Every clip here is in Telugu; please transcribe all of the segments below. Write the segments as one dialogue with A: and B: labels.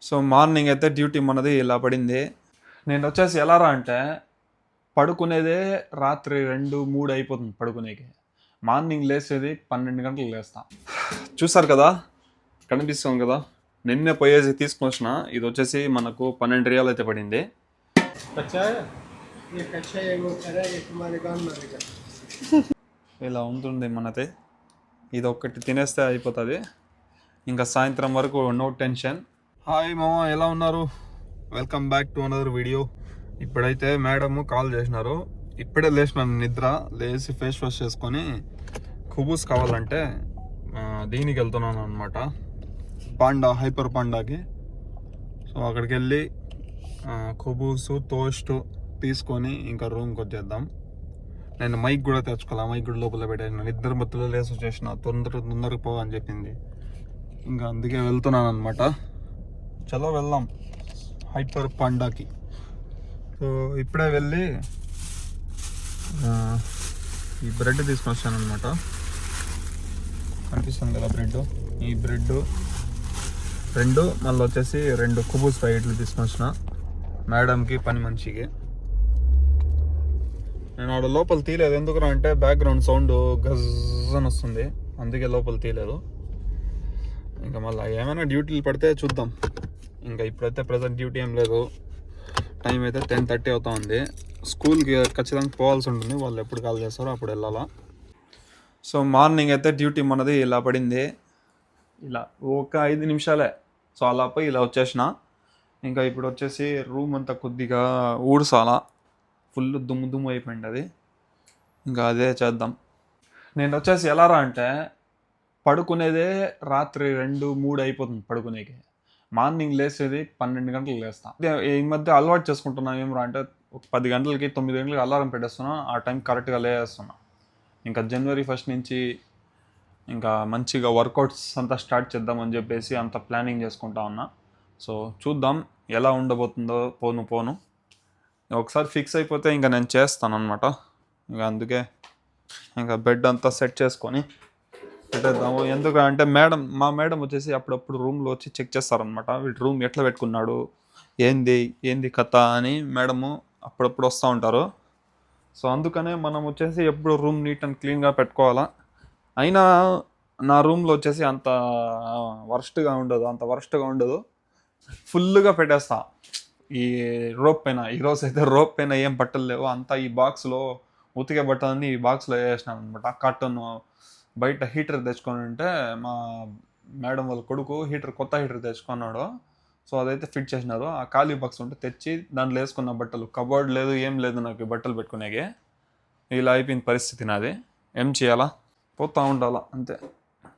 A: సో మార్నింగ్ అయితే డ్యూటీ మనది ఇలా పడింది. నేను వచ్చేసి ఎలా రా అంటే పడుకునేదే రాత్రి 2-3 అయిపోతుంది పడుకునేకి. మార్నింగ్ లేసేది 12 గంటలకు లేస్తా. చూసారు కదా, కనిపిస్తుంది కదా, నిన్నే పోయేసి తీసుకొని వచ్చిన. ఇది వచ్చేసి మనకు 12 రియాల్ అయితే పడింది. ఇలా ఉంటుంది మనది. ఇది ఒక్కటి తినేస్తే అయిపోతుంది, ఇంకా సాయంత్రం వరకు నో టెన్షన్. హాయ్ మామ, ఎలా ఉన్నారు? Welcome back to another video. ఇప్పుడైతే మేడమ్ కాల్ చేసినారు. ఇప్పుడే లేచినాను నిద్ర లేచి ఫేస్ వాష్ చేసుకొని కుబూస్ కావాలంటే దీనికి వెళ్తున్నాను అనమాట, పాండా, హైపర్ పాండాకి. సో అక్కడికి వెళ్ళి కుబూసు టోస్ట్ తీసుకొని ఇంకా రూమ్కి వచ్చేద్దాం. నేను మైక్ కూడా తెచ్చుకోవాలి, మైక్ కూడా లోపల పెట్టాను. ఇద్దరు మత్తులో లేసి వచ్చేసిన, తొందరగా పో అని చెప్పింది. ఇంకా అందుకే వెళ్తున్నాను అనమాట. చలో వెళ్దాం హైపర్ పాండాకి. సో ఇప్పుడే వెళ్ళి ఈ బ్రెడ్ తీసుకొని వచ్చాను అనమాట. కనిపిస్తుంది కదా బ్రెడ్, ఈ బ్రెడ్ 2, మళ్ళీ వచ్చేసి 2 కుబూస్ ప్యాకెట్లు తీసుకొని వచ్చిన మేడంకి, పని మనిషికి. నేను ఆడ లోపల తీయలేదు, ఎందుకు అంటే బ్యాక్గ్రౌండ్ సౌండ్ గజ్జని వస్తుంది, అందుకే లోపల తీయలేదు. ఇంకా మళ్ళీ ఏమైనా డ్యూటీలు పడితే చూద్దాం. ఇంకా ఇప్పుడైతే ప్రజెంట్ డ్యూటీ ఏం లేదు. టైం అయితే 10:30 అవుతా ఉంది. స్కూల్కి ఖచ్చితంగా పోవాల్సి ఉంటుంది, వాళ్ళు ఎప్పుడు కాల్ చేస్తారో అప్పుడు వెళ్ళాలా. సో మార్నింగ్ అయితే డ్యూటీ మనది ఇలా పడింది. ఇలా ఒక 5 నిమిషాలే. సో అలా పోయి ఇలా వచ్చేసిన. ఇంకా ఇప్పుడు వచ్చేసి రూమ్ అంతా కొద్దిగా ఊడ్చాలా, ఫుల్ దుమ్ము అయిపోయింది అది. ఇంకా అదే చేద్దాం. నేను వచ్చేసి ఎలా రా అంటే పడుకునేదే రాత్రి 2-3 అయిపోతుంది పడుకునేకి. మార్నింగ్ లేసేది 12 గంటలకు లేస్తా. ఈ మధ్య అలవాటు చేసుకుంటున్నాను ఏమరా అంటే, ఒక 10 గంటలకి 9 గంటలకి అలారం పెట్టేస్తున్నా, ఆ టైం కరెక్ట్గా లేస్తున్నా. ఇంకా January 1 నుంచి ఇంకా మంచిగా వర్కౌట్స్ అంతా స్టార్ట్ చేద్దామని చెప్పేసి అంత ప్లానింగ్ చేసుకుంటా ఉన్నా. సో చూద్దాం ఎలా ఉండబోతుందో. పోను ఒకసారి ఫిక్స్ అయిపోతే ఇంకా నేను చేస్తాను అనమాట. ఇంకా అందుకే ఇంకా బెడ్ అంతా సెట్ చేసుకొని పెట్టేద్దాము. ఎందుకంటే మా మేడం వచ్చేసి అప్పుడప్పుడు రూమ్లో వచ్చి చెక్ చేస్తారనమాట. వీటి రూమ్ ఎట్లా పెట్టుకున్నాడు, ఏంది కథ అని మేడము అప్పుడప్పుడు వస్తూ ఉంటారు. సో అందుకనే మనం వచ్చేసి ఎప్పుడు రూమ్ నీట్ అండ్ క్లీన్గా పెట్టుకోవాలా. అయినా నా రూమ్లో వచ్చేసి అంత వరస్ట్గా ఉండదు, ఫుల్గా పెట్టేస్తా. ఈ రోప్ పైన ఈరోజు అయితే రోప్ పైన ఏం బట్టలు లేవు, అంతా ఈ బాక్స్లో ఉతికే బట్టలన్నీ ఈ బాక్స్లో వేసినాను అనమాట. కాటన్ బయట హీటర్ తెచ్చుకొని ఉంటే మా మేడం వాళ్ళ కొడుకు కొత్త హీటర్ తెచ్చుకున్నాడు. సో అదైతే ఫిట్ చేసినారు. ఆ ఖాళీ బాక్స్ ఉంటే తెచ్చి దాంట్లో వేసుకున్న బట్టలు, కబోర్డ్ లేదు ఏం లేదు నాకు బట్టలు పెట్టుకునేకి. ఇలా అయిపోయిన పరిస్థితి నాది. ఏం చేయాలా, పోతా ఉండాలా అంతే.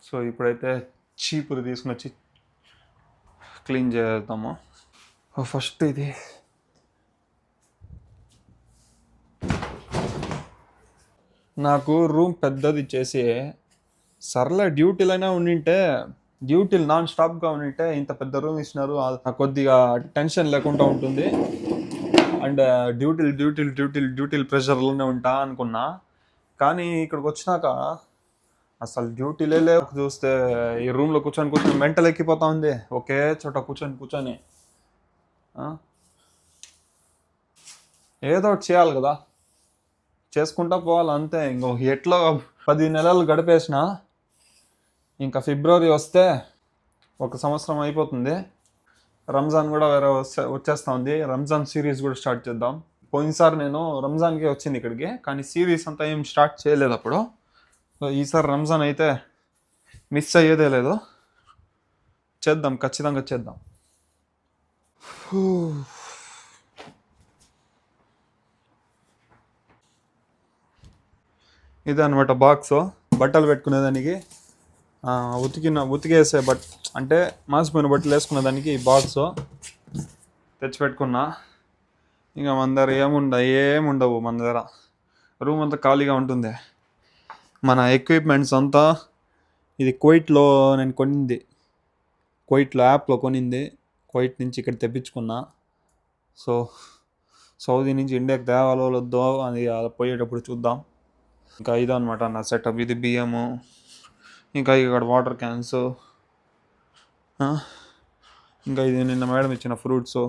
A: సో ఇప్పుడైతే చీపురు తీసుకుని వచ్చి క్లీన్ చేద్దాము. ఫస్ట్ ఇది నాకు రూమ్ పెద్దది చేసి, సర్లే డ్యూటీలైనా ఉండింటే, డ్యూటీలు నాన్ స్టాప్గా ఉండింటే ఇంత పెద్ద రూమ్ ఇచ్చినారు, కొద్దిగా టెన్షన్ లేకుండా ఉంటుంది. అండ్ డ్యూటీలు ప్రెషర్లోనే ఉంటా అనుకున్నా. కానీ ఇక్కడికి వచ్చినాక అసలు డ్యూటీలే లేవు. చూస్తే ఈ రూమ్లో కూర్చొని మెంటల్ ఎక్కిపోతా ఉంది, ఒకే చోట కూర్చొని. ఏదో ఒకటి చేయాలి కదా, చేసుకుంటా పోవాలి అంతే. ఎట్లా 10 నెలలు గడిపేసిన, ఇంకా ఫిబ్రవరి వస్తే 1 సంవత్సరం అయిపోతుంది. రంజాన్ కూడా వేరే వచ్చేస్తూ ఉంది. రంజాన్ సిరీస్ కూడా స్టార్ట్ చేద్దాం. పోయినసారి నేను రంజాన్కి వచ్చింది ఇక్కడికి, కానీ సిరీస్ అంతా ఏం స్టార్ట్ చేయలేదు అప్పుడు. సో ఈసారి రంజాన్ అయితే మిస్ అయ్యేదే లేదు, చేద్దాం, ఖచ్చితంగా చేద్దాం. ఇదే అనమాట బాక్స్, బట్టలు పెట్టుకునేదానికి. ఉతికేసే అంటే మాసిపోయిన బట్టలు వేసుకునే దానికి ఈ బాక్స్ తెచ్చిపెట్టుకున్నా. ఇంకా మన దగ్గర ఏముండవు మన దగ్గర. రూమ్ అంతా ఖాళీగా ఉంటుంది. మన ఎక్విప్మెంట్స్ అంతా ఇది కువైట్లో నేను కొనింది, కువైట్లో యాప్లో కొనింది. కువైట్ నుంచి ఇక్కడ తెప్పించుకున్నా. సో సౌదీ నుంచి ఇండియాకి తేవాలో వద్దో అది పోయేటప్పుడు చూద్దాం. ఇంకా ఇదో అనమాట నా సెటప్. ఇది బియ్యము, ఇంకా ఇక్కడ వాటర్ క్యాన్స్, ఇంకా ఇది నిన్న మేడం ఇచ్చిన ఫ్రూట్స్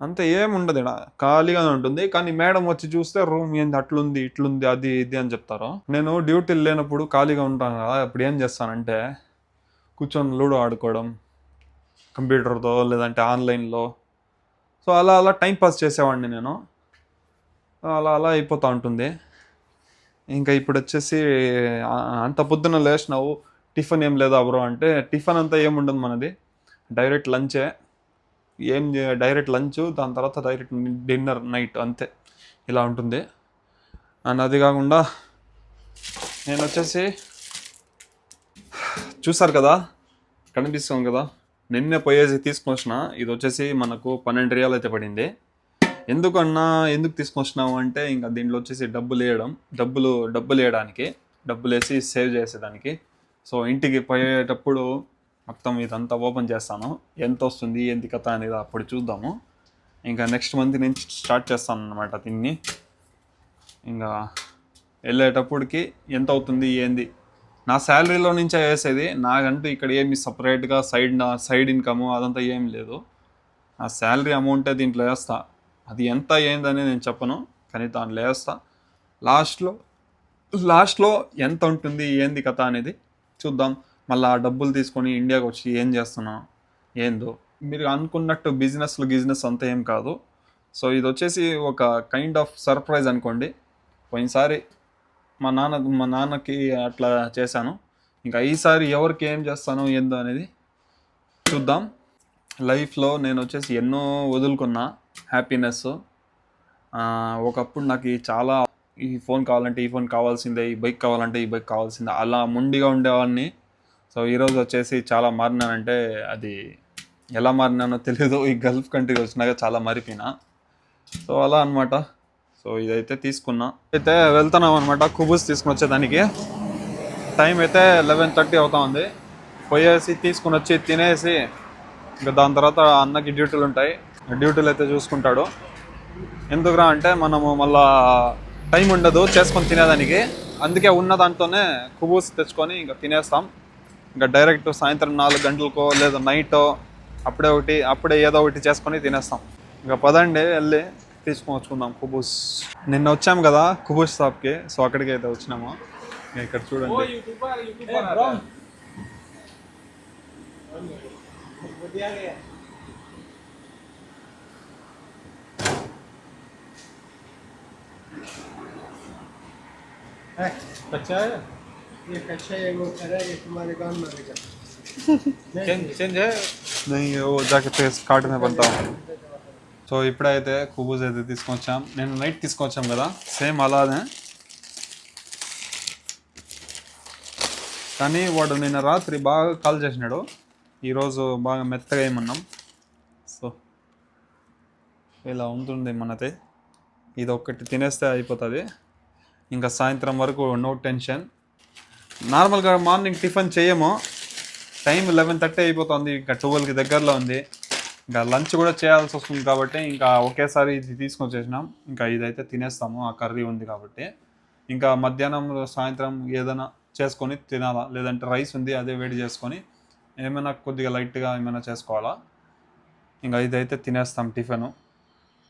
A: అంతే, ఏముండదు ఇక్కడ, ఖాళీగానే ఉంటుంది. కానీ మేడం వచ్చి చూస్తే రూమ్ ఏంది అట్లుంది ఇట్లుంది అది ఇది అని చెప్తారు. నేను డ్యూటీలు లేనప్పుడు ఖాళీగా ఉంటాను కదా, అప్పుడు ఏం చేస్తానంటే కూర్చొని లూడో ఆడుకోవడం కంప్యూటర్తో, లేదంటే ఆన్లైన్లో. సో అలా అలా టైం పాస్ చేసేవాడిని నేను. అలా అలా అయిపోతూ ఉంటుంది. ఇంకా ఇప్పుడు వచ్చేసి అంత పొద్దున్న లేచినావు, టిఫిన్ ఏం లేదా బ్రో అంటే, టిఫిన్ అంతా ఏముండదు మనది, డైరెక్ట్ లంచే. డైరెక్ట్ లంచ్, దాని తర్వాత డైరెక్ట్ డిన్నర్ నైట్, అంతే ఇలా ఉంటుంది. అండ్ అది కాకుండా నేను వచ్చేసి చూసారు కదా, కనిపిస్తుంది కదా, నిన్నే పోయేసి తీసుకొని వచ్చిన. ఇది వచ్చేసి మనకు 12 రియాలు అయితే పడింది. ఎందుకు తీసుకొని వచ్చినావు అంటే, ఇంకా దీంట్లో వచ్చేసి డబ్బులు వేయడానికి, డబ్బులు వేసి సేవ్ చేసేదానికి. సో ఇంటికి పోయేటప్పుడు మొత్తం ఇదంతా ఓపెన్ చేస్తాను, ఎంత వస్తుంది ఏంది కథ అనేది అప్పుడు చూద్దాము. ఇంకా నెక్స్ట్ మంత్ నుంచి స్టార్ట్ చేస్తాను అన్నమాట దీన్ని. ఇంకా వెళ్ళేటప్పటికి ఎంత అవుతుంది ఏంది, నా శాలరీలో నుంచే వేసేది. నాకంటూ ఇక్కడ ఏమి సపరేట్గా సైడ్ ఇన్కమ్ అదంతా ఏం లేదు. నా శాలరీ అమౌంటే దీంట్లో వేస్తా. అది ఎంత ఏందని నేను చెప్పను, కానీ దాంట్లో వేస్తా. లాస్ట్లో ఎంత ఉంటుంది ఏంది కథ అనేది చూద్దాం. మళ్ళీ ఆ డబ్బులు తీసుకొని ఇండియాకి వచ్చి ఏం చేస్తున్నా ఏందో, మీరు అనుకున్నట్టు బిజినెస్ అంతా ఏం కాదు. సో ఇది వచ్చేసి ఒక కైండ్ ఆఫ్ సర్ప్రైజ్ అనుకోండి. పోయినసారి మా నాన్నకి అట్లా చేశాను. ఇంకా ఈసారి ఎవరికి ఏం చేస్తాను ఏందో అనేది చూద్దాం. లైఫ్లో నేను వచ్చేసి ఎన్నో వదులుకున్నా హ్యాపీనెస్. ఒకప్పుడు నాకు చాలా ఈ ఫోన్ కావాలంటే ఈ ఫోన్ కావాల్సిందే, ఈ బైక్ కావాలంటే ఈ బైక్ కావాల్సిందే, అలా మొండిగా ఉండేవాడిని. సో ఈరోజు వచ్చేసి చాలా మారినానంటే అది ఎలా మారినానో తెలీదు. ఈ గల్ఫ్ కంట్రీకి వచ్చినాక చాలా మారిపోయినా. సో అలా అనమాట. సో ఇదైతే తీసుకున్నా, అయితే వెళ్తున్నాం అనమాట కుబూస్ తీసుకుని వచ్చేదానికి. టైం అయితే 11:30 అవుతా ఉంది. పోయేసి తీసుకుని వచ్చి తినేసి, ఇంకా దాని తర్వాత అన్నకి డ్యూటీలు ఉంటాయి, డ్యూటీలు అయితే చూసుకుంటాడు. ఎందుకురా అంటే మనము మళ్ళా టైం ఉండదు చేసుకొని తినేదానికి, అందుకే ఉన్న దాంట్లోనే కుబూస్ తెచ్చుకొని ఇంకా తినేస్తాం. ఇంకా డైరెక్ట్ సాయంత్రం 4 గంటలకో లేదా నైటో అప్పుడే ఏదో ఒకటి చేసుకొని తినేస్తాం. ఇంకా పదండి వెళ్ళి తీసుకొని వచ్చుకుందాం కుబూస్. నిన్న వచ్చాము కదా కుబూస్ షాప్కి, సో అక్కడికి అయితే వచ్చినాము. ఇక్కడ చూడండి,
B: ये कच्चा है वो खरा है तुम्हारे काम में रहेगा चेंज है
A: नहीं वो जाके फेस कार्ड में बनता हूँ. సో ఇప్పుడైతే కుబూస్ అయితే తీసుకొచ్చాం. నేను నైట్ తీసుకొచ్చాం కదా, సేమ్ అలానే. కానీ వాడు నిన్న రాత్రి బాగా కాల్ చేసినాడు, ఈరోజు బాగా మెత్తగా ఏమన్నాం. సో ఇలా ఉంటుంది మనది. ఇది ఒక్కటి తినేస్తే అయిపోతుంది. ఇంకా సాయంత్రం వరకు నో టెన్షన్. నార్మల్గా మార్నింగ్ టిఫిన్ చేయము, టైం 11:30 అయిపోతుంది, ఇంకా 12కి దగ్గరలో ఉంది. ఇంకా లంచ్ కూడా చేయాల్సి వస్తుంది కాబట్టి ఇంకా ఒకేసారి ఇది తీసుకొని చేసినాం. ఇంకా ఇదైతే తినేస్తాము, ఆ కర్రీ ఉంది కాబట్టి. ఇంకా మధ్యాహ్నం సాయంత్రం ఏదైనా చేసుకొని తినాలా, లేదంటే రైస్ ఉంది అదే వేడి చేసుకొని ఏమైనా కొద్దిగా లైట్గా ఏమైనా చేసుకోవాలా. ఇంకా ఇదైతే తినేస్తాం.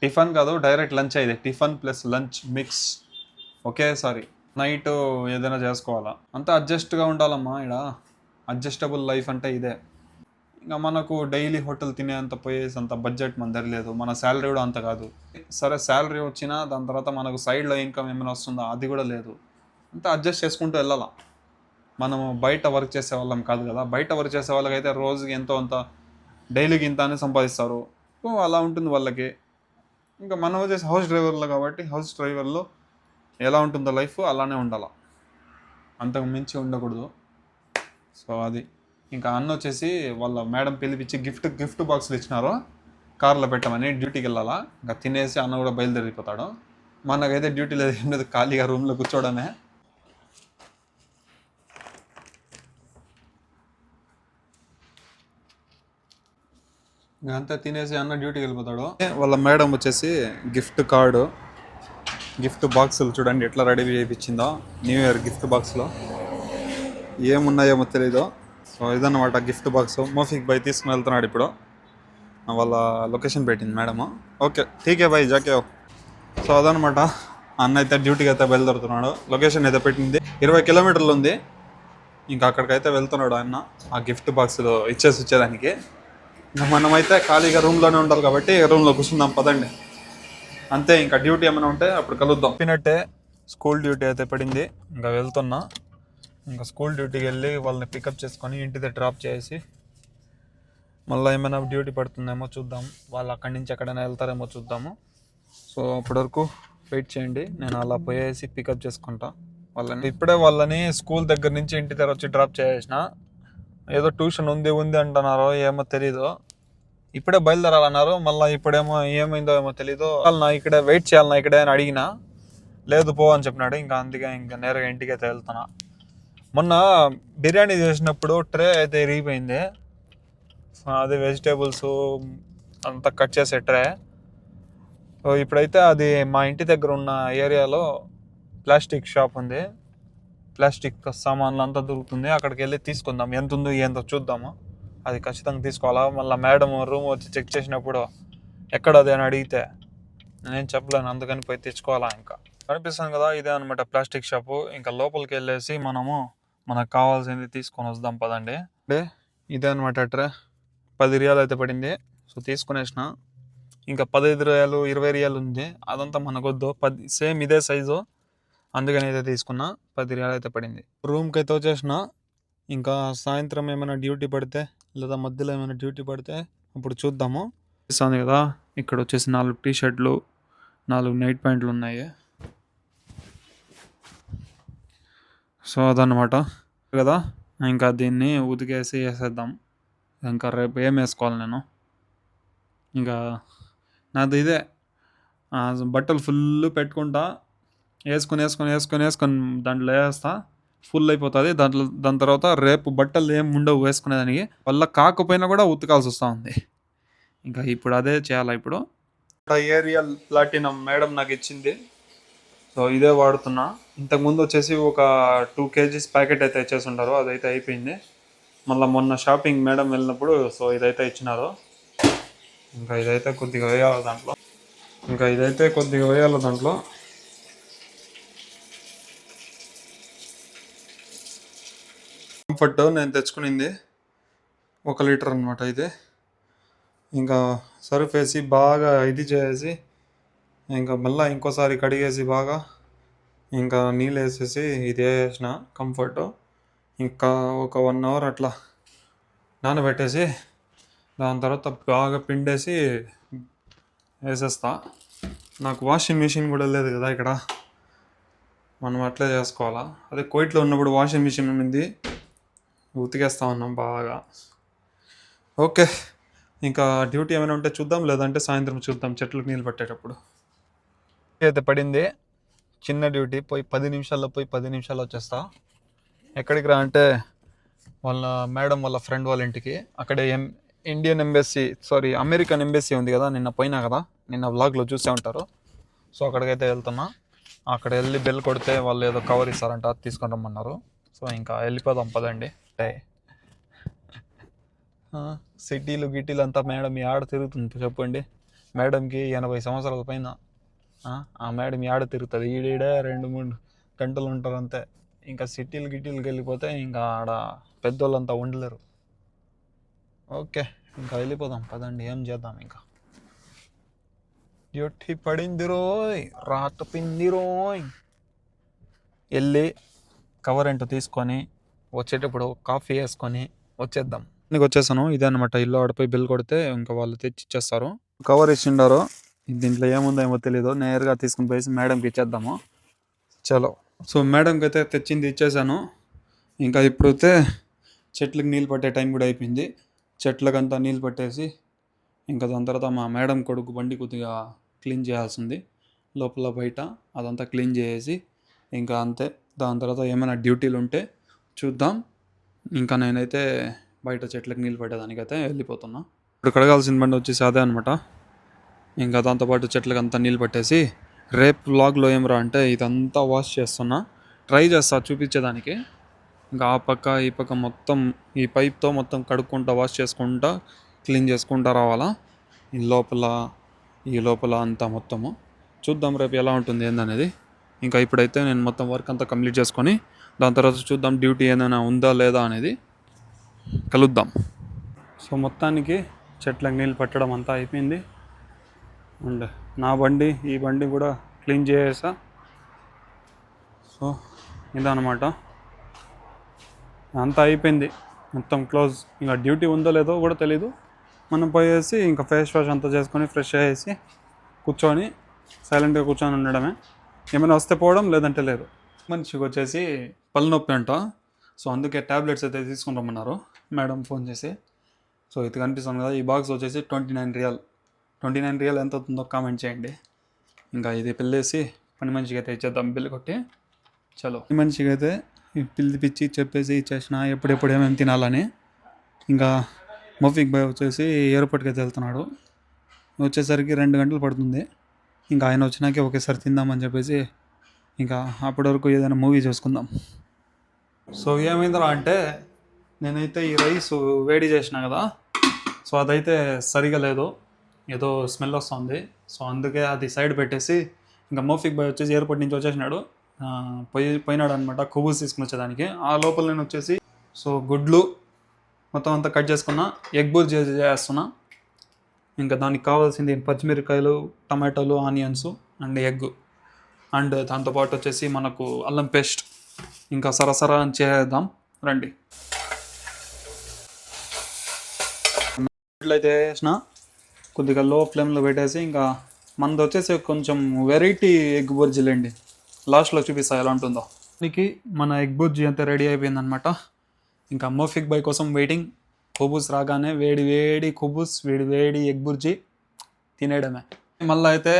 A: టిఫిన్ కాదు, డైరెక్ట్ లంచ్. అయితే టిఫిన్ ప్లస్ లంచ్ మిక్స్ ఒకేసారి. నైట్ ఏదైనా చేసుకోవాలా, అంతా అడ్జస్ట్గా ఉండాలమ్మా. ఇక్కడ అడ్జస్టబుల్ లైఫ్ అంటే ఇదే. ఇంకా మనకు డైలీ హోటల్ తినేంత పోయేసి అంత బడ్జెట్ మన దగ్గర లేదు, మన శాలరీ కూడా అంత కాదు. సరే శాలరీ వచ్చినా దాని తర్వాత మనకు సైడ్లో ఇన్కమ్ ఏమైనా వస్తుందా అది కూడా లేదు. అంతా అడ్జస్ట్ చేసుకుంటూ వెళ్ళాలా. మనము బయట వర్క్ చేసే వాళ్ళం కాదు కదా. బయట వర్క్ చేసే వాళ్ళకైతే రోజుకి ఎంతో అంత డైలీకి ఇంత అని సంపాదిస్తారు, అలా ఉంటుంది వాళ్ళకి. ఇంకా మనం వచ్చేసి హౌస్ డ్రైవర్లు కాబట్టి హౌస్ డ్రైవర్లో ఎలా ఉంటుందో లైఫ్ అలానే ఉండాలి, అంతకు మించి ఉండకూడదు. సో అది. ఇంకా అన్న వచ్చేసి వాళ్ళ మేడం పిలిపించి గిఫ్ట్ బాక్సులు ఇచ్చినారు, కార్లో పెట్టమని. డ్యూటీకి వెళ్ళాలా. ఇంకా తినేసి అన్న కూడా బయలుదేరిపోతాడు. మనకైతే డ్యూటీ లేదు, ఏం లేదు, ఖాళీగా రూమ్లో కూర్చోవడమే. ఇంకా అంతా తినేసి అన్న డ్యూటీకి వెళ్ళిపోతాడు. వాళ్ళ మేడం వచ్చేసి గిఫ్ట్ బాక్సులు చూడండి ఎట్లా రెడీ చేయించిందో. న్యూ ఇయర్ గిఫ్ట్ బాక్స్లో ఏమున్నాయేమో తెలీదు. సో ఇదన్నమాట గిఫ్ట్ బాక్స్ మోఫిక్ బై తీసుకుని వెళ్తున్నాడు ఇప్పుడు. వాళ్ళ లొకేషన్ పెట్టింది మేడము. ఓకే ఠీకే బై జాకే. సో అదనమాట, అన్న అయితే డ్యూటీకి అయితే బయలుదేరుతున్నాడు. లొకేషన్ అయితే పెట్టింది 20 కిలోమీటర్లు ఉంది. ఇంకా అక్కడికైతే వెళ్తున్నాడు ఆయన ఆ గిఫ్ట్ బాక్స్లో ఇచ్చేసి వచ్చేదానికి. ఇంకా మనమైతే ఖాళీగా రూమ్లోనే ఉండాలి కాబట్టి రూమ్లో కూర్చుందాం పదండి. అంతే, ఇంకా డ్యూటీ ఏమైనా ఉంటే అప్పుడు కలుద్దాం. చెప్పినట్టే స్కూల్ డ్యూటీ అయితే పడింది. ఇంకా వెళ్తున్నా. ఇంకా స్కూల్ డ్యూటీకి వెళ్ళి వాళ్ళని పికప్ చేసుకొని ఇంటి దగ్గర డ్రాప్ చేసి మళ్ళీ ఏమైనా డ్యూటీ పడుతుందేమో చూద్దాం. వాళ్ళు అక్కడి నుంచి ఎక్కడైనా వెళ్తారేమో చూద్దాము. సో అప్పటి వరకు వెయిట్ చేయండి, నేను అలా పోయేసి పికప్ చేసుకుంటా వాళ్ళని. ఇప్పుడే వాళ్ళని స్కూల్ దగ్గర నుంచి ఇంటి దగ్గర వచ్చి డ్రాప్ చేసేసిన. ఏదో ట్యూషన్ ఉంది అంటున్నారు, ఏమో తెలీదు. ఇప్పుడే బయలుదేరాలన్నారు, మళ్ళీ ఇప్పుడేమో ఏమైందో ఏమో తెలీదు. నా ఇక్కడే వెయిట్ చేయాలన్నా ఇక్కడే అని అడిగినా, లేదు పో అని చెప్పినాడు. ఇంకా అందుకే ఇంకా నేరుగా ఇంటికి అయితే వెళ్తున్నా. మొన్న బిర్యానీ చేసినప్పుడు ట్రే అయితే ఇరిగిపోయింది. అది వెజిటేబుల్స్ అంతా కట్ చేసే ట్రే. సో ఇప్పుడైతే అది మా ఇంటి దగ్గర ఉన్న ఏరియాలో ప్లాస్టిక్ షాప్ ఉంది, ప్లాస్టిక్ సామాన్లు అంతా దొరుకుతుంది. అక్కడికి వెళ్ళి తీసుకుందాం, ఎంత ఉందో ఏందో చూద్దాము. అది ఖచ్చితంగా తీసుకోవాలా. మళ్ళీ మేడం రూమ్ వచ్చి చెక్ చేసినప్పుడు ఎక్కడ అది అని అడిగితే నేనేం చెప్పలేను, అందుకని పోయి తెచ్చుకోవాలా. ఇంకా కనిపిస్తుంది కదా, ఇదే అనమాట ప్లాస్టిక్ షాపు. ఇంకా లోపలికి వెళ్ళేసి మనకు కావాల్సింది తీసుకొని వద్దాం పదండి. అంటే ఇదే అనమాట ట్రే. 10 రియాలు అయితే పడింది. సో తీసుకునేసిన. ఇంకా 15 రియాలు 20 రియాలు ఉంది, అదంతా మనకొద్దు. 10 సేమ్ ఇదే సైజు, అందుకని అయితే తీసుకున్నా. 10 రియాలు అయితే పడింది. రూమ్కి అయితే వచ్చేసిన. ఇంకా సాయంత్రం ఏమైనా డ్యూటీ పడితే లేదా మధ్యలో ఏమైనా డ్యూటీ పడితే అప్పుడు చూద్దాము. ఇస్తుంది కదా, ఇక్కడ వచ్చేసి 4 టీ షర్ట్లు 4 నైట్ ప్యాంట్లు ఉన్నాయి. సో అదన్నమాట కదా. ఇంకా దీన్ని ఉతికేసి వేసేద్దాం. ఇంకా రేపు ఏం వేసుకోవాలి నేను. ఇంకా నాది ఇదే బట్టలు ఫుల్ పెట్టుకుంటా, వేసుకొని దాంట్లో వేస్తా, ఫుల్ అయిపోతుంది. దాని తర్వాత రేపు బట్టలు ఏం ఉండవు వేసుకునేదానికి. వల్ల కాకపోయినా కూడా ఉతకాల్సి వస్తూ ఉంది. ఇంకా ఇప్పుడు అదే చేయాలా. ఇప్పుడు ఏరియల్ ప్లాటినం మేడం నాకు ఇచ్చింది, సో ఇదే వాడుతున్నా. ఇంతకుముందు వచ్చేసి ఒక 2 kgs ప్యాకెట్ అయితే ఇచ్చేసి ఉంటారు, అదైతే అయిపోయింది. మళ్ళీ మొన్న షాపింగ్ మేడం వెళ్ళినప్పుడు సో ఇదైతే ఇచ్చినారు. ఇంకా ఇదైతే కొద్దిగా వేయాలి దాంట్లో. కంఫర్ట్ నేను తెచ్చుకునింది 1 లీటర్ అనమాట ఇది. ఇంకా సర్ఫ్ వేసి బాగా ఇది చేసి ఇంకా మళ్ళీ ఇంకోసారి కడిగేసి బాగా ఇంకా నీళ్ళు వేసేసి ఇది వేసిన కంఫర్ట్. ఇంకా ఒక 1 అవర్ అట్లా నానబెట్టేసి దాని తర్వాత బాగా పిండేసి వేసేస్తా. నాకు వాషింగ్ మిషన్ కూడా లేదు కదా ఇక్కడ, మనం అట్లే చేసుకోవాలా. అదే కోయిట్లో ఉన్నప్పుడు వాషింగ్ మిషన్ ఉంది, ఉతికేస్తా ఉన్నాం బాగా. ఓకే, ఇంకా డ్యూటీ ఏమైనా ఉంటే చూద్దాం, లేదంటే సాయంత్రం చూద్దాం చెట్లకు నీళ్ళు పట్టేటప్పుడు. అయితే పడింది చిన్న డ్యూటీ, పోయి 10 నిమిషాల్లో 10 నిమిషాల్లో వచ్చేస్తా. ఎక్కడికి రా అంటే వాళ్ళ మేడం వాళ్ళ ఫ్రెండ్ వాళ్ళ ఇంటికి. అక్కడే అమెరికన్ ఎంబసీ ఉంది కదా, నిన్న పోయినా కదా, నిన్న వ్లాగ్లో చూసే ఉంటారు. సో అక్కడికైతే వెళ్తున్నా. అక్కడ వెళ్ళి బెల్ కొడితే వాళ్ళు ఏదో కవర్ ఇస్తారంట, అది తీసుకొని రమ్మన్నారు. సో ఇంకా వెళ్ళిపోదాం పదండి. సిటీలు గిటీలు అంతా మేడం ఆడ తిరుగుతుంది చెప్పండి. మేడంకి 80 సంవత్సరాల పైన. ఆ మేడం ఆడ తిరుగుతుంది, ఈడే 2-3 గంటలు ఉంటారు అంతే. ఇంకా సిటీలు గిటీలకు వెళ్ళిపోతే ఇంకా ఆడ పెద్దోళ్ళంతా ఉండలేరు. ఓకే, ఇంకా వెళ్ళిపోదాం పదండి, ఏం చేద్దాం. ఇంకా డ్యూటీ పడింది రోయ్, రాత పిండి రోయ్. వెళ్ళి కవర్ ఏంటో తీసుకొని వచ్చేటప్పుడు కాఫీ వేసుకొని వచ్చేద్దాం. నీకు వచ్చేసాను. ఇదే అనమాట ఇల్లు. ఆడిపోయి బిల్ కొడితే ఇంకా వాళ్ళు తెచ్చి ఇచ్చేస్తారు. కవర్ ఇచ్చిండారు, దీంట్లో ఏముందో ఏమో తెలీదు. నేరుగా తీసుకుని పోయేసి మేడంకి ఇచ్చేద్దాము. చలో. సో మేడంకి అయితే తెచ్చింది ఇచ్చేసాను. ఇంకా ఇప్పుడైతే చెట్లకు నీళ్ళు పట్టే టైం కూడా అయిపోయింది. చెట్లకంతా నీళ్ళు పట్టేసి ఇంకా దాని తర్వాత మా మేడం కొడుకు బండి కొద్దిగా క్లీన్ చేయాల్సింది, లోపల బయట అదంతా క్లీన్ చేసేసి ఇంకా అంతే. దాని తర్వాత ఏమైనా డ్యూటీలు ఉంటే చూద్దాం. ఇంకా నేనైతే బయట చెట్లకు నీళ్ళు పట్టేదానికైతే వెళ్ళిపోతున్నా. ఇప్పుడు కడగాల్సిన బండి వచ్చేసి అదే అనమాట. ఇంకా దాంతోపాటు చెట్లకు అంతా నీళ్ళు పట్టేసి రేపు వ్లాగ్లో ఏమరా అంటే ఇదంతా వాష్ చేస్తున్నా, ట్రై చేస్తా చూపించేదానికి. ఇంకా ఆ పక్క ఈ పక్క మొత్తం ఈ పైప్తో మొత్తం కడుక్కుంటా వాష్ చేసుకుంటా క్లీన్ చేసుకుంటా రావాలా ఈ లోపల అంతా మొత్తము. చూద్దాం రేపు ఎలా ఉంటుంది ఏందనేది. ఇంకా ఇప్పుడైతే నేను మొత్తం వర్క్ అంతా కంప్లీట్ చేసుకొని దాని తర్వాత చూద్దాం డ్యూటీ ఏదైనా ఉందా లేదా అనేది. కలుద్దాం. సో మొత్తానికి చెట్లకు నీళ్ళు పట్టడం అంతా అయిపోయింది. అండ్ నా బండి ఈ బండి కూడా క్లీన్ చేసా. సో ఇదన్నమాట, అంతా అయిపోయింది మొత్తం క్లోజ్. ఇంకా డ్యూటీ ఉందో లేదో కూడా తెలీదు. మనం పోయేసి ఇంకా ఫేస్ వాష్ అంతా చేసుకొని ఫ్రెష్ అయ్యేసి కూర్చొని సైలెంట్గా కూర్చొని ఉండడమే. ఏమైనా వస్తే పోవడం, లేదంటే లేదు. మనిషికి వచ్చేసి పళ్ళు నొప్పి అంట. సో అందుకే ట్యాబ్లెట్స్ అయితే తీసుకుని రమ్మన్నారు మేడం ఫోన్ చేసి. సో ఇది కనిపిస్తుంది కదా, ఈ బాక్స్ వచ్చేసి 29 రియల్. 29 రియల్ ఎంత అవుతుందో కామెంట్ చేయండి. ఇంకా ఇది పిల్లేసి పని మనిషికి అయితే ఇచ్చేద్దాం, బిల్లు కొట్టి. చలో, పని మనిషికి అయితే పిలిపించి చెప్పేసి ఇచ్చేసిన ఎప్పుడెప్పుడు ఏమేమి తినాలని. ఇంకా మఫిక్ బాయ్ వచ్చేసి ఎయిర్పోర్ట్కి అయితే వెళ్తున్నాడు. వచ్చేసరికి 2 గంటలు పడుతుంది. ఇంకా ఆయన వచ్చినాకే ఒకేసారి తిందామని చెప్పేసి ఇంకా అప్పటి వరకు ఏదైనా మూవీ చూసుకుందాం. సో ఏమైందిరా అంటే, నేనైతే ఈ రైస్ వేడి చేసిన కదా, సో అదైతే సరిగా లేదు, ఏదో స్మెల్ వస్తుంది. సో అందుకే అది సైడ్ పెట్టేసి ఇంకా మోఫిక్ బాయ్ వచ్చేసి ఎయిర్పోర్ట్ నుంచి వచ్చేసినాడు. పోయినాడు అనమాట కుబూస్ తీసుకుని వచ్చేదానికి. ఆ లోపల నేను వచ్చేసి సో గుడ్లు మొత్తం అంతా కట్ చేసుకున్నా, ఎగ్ బుర్జీ చేస్తున్నా. ఇంకా దానికి కావాల్సింది పచ్చిమిరకాయలు, టమాటోలు, ఆనియన్స్ అండ్ ఎగ్, అండ్ దాంతోపాటు వచ్చేసి మనకు అల్లం పేస్ట్. ఇంకా సరసరా అని చేద్దాం రండి. అయితే వేసిన కొద్దిగా లో ఫ్లేమ్లో పెట్టేసి, ఇంకా మనది వచ్చేసి కొంచెం వెరైటీ ఎగ్ బుర్జీలేండి, లాస్ట్లో చూపిస్తా ఎలా ఉంటుందో. దీనికి మన ఎగ్ బుర్జీ అంతా రెడీ అయిపోయిందనమాట. ఇంకా మోఫిక్ బాయ్ కోసం వెయిటింగ్. కుబూస్ రాగానే వేడి వేడి కుబూస్, వేడి వేడి ఎగ్ బుర్జీ తినేయడమే. మళ్ళీ అయితే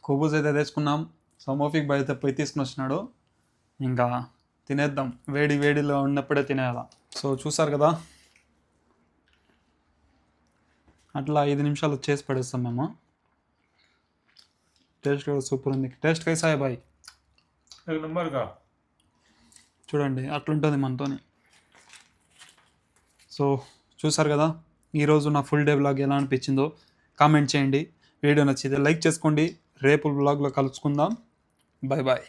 A: కుబూస్ అయితే తెచ్చుకున్నాం. సో మోఫిక్ బాయ్ అయితే పోయి తీసుకుని వచ్చినాడు. ఇంకా తినేద్దాం, వేడి వేడిలో ఉన్నప్పుడే తినేయాల. సో చూసారు కదా, అట్లా 5 నిమిషాలు చేసి పడేస్తాం మేము. టేస్ట్ కూడా సూపర్ ఉంది. టేస్ట్ కైసా హై బాయ్? చూడండి అట్లుంటుంది మనతోని. సో చూసారు కదా, ఈరోజు నా ఫుల్ డే వ్లాగ్ ఎలా అనిపించిందో కామెంట్ చేయండి. వీడియో నచ్చితే లైక్ చేసుకోండి. రేపు వ్లాగ్లో కలుసుకుందాం. Bye bye.